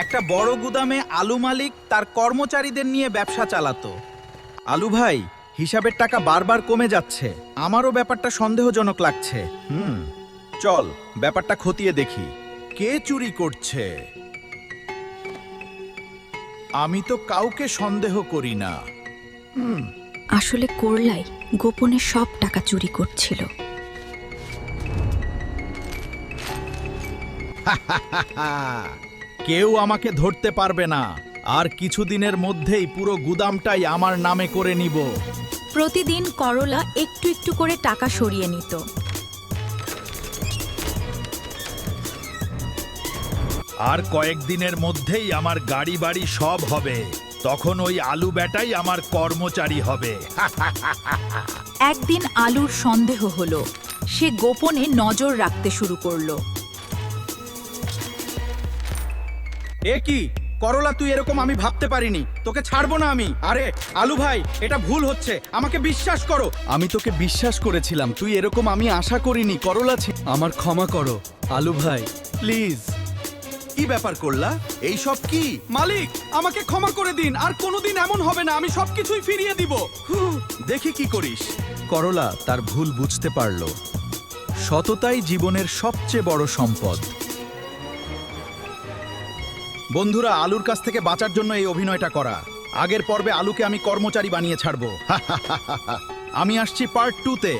একটা বড় গুদামে আলু মালিক তার কর্মচারীদের নিয়ে ব্যবসা চালাতো। আলু ভাই, হিসাবের টাকা বারবার কমে যাচ্ছে, আমারও ব্যাপারটা সন্দেহজনক লাগছে। চল ব্যাপারটা খতিয়ে দেখি। কে চুরি করছে? আমি তো কাউকে সন্দেহ করি না। আসলে করলাই গোপনে সব টাকা চুরি করছিল। কেউ আমাকে ধরতে পারবে না, আর কিছুদিনের মধ্যেই পুরো গুদামটাই আমার নামে করে নিব। প্রতিদিন করলা একটু একটু করে টাকা সরিয়ে নিত। আর কয়েকদিনের মধ্যেই আমার গাড়ি বাড়ি সব হবে, তখন ওই আলু বেটাই আমার কর্মচারী হবে। একদিন আলুর সন্দেহ হলো, সে গোপনে নজর রাখতে শুরু করলো। এ কি করলা, তুই এরকম আমি ভাবতে পারিনি, তোকে ছাড়বো না আমি। আরে আলু ভাই, এটা ভুল হচ্ছে, আমাকে বিশ্বাস করো। আমি তোকে বিশ্বাস করেছিলাম, তুই এরকম আমি আশা করিনি। করলা আমার ক্ষমা করো আলু ভাই, প্লিজ। কি ব্যাপার করলা, এই সব কি? মালিক, আমাকে ক্ষমা করে দিন, আর কোনোদিন এমন হবে না, আমি সবকিছুই ফিরিয়ে দিব। দেখি কি করিস। করলা তার ভুল বুঝতে পারল। সততাই জীবনের সবচেয়ে বড় সম্পদ। বন্ধুরা, আলুর কাছ থেকে বাঁচার জন্য এই অভিনয়টা করা। আগের পর্বে আলুকে আমি কর্মচারী বানিয়ে ছাড়বো। আমি আসছি পার্ট 2-তে।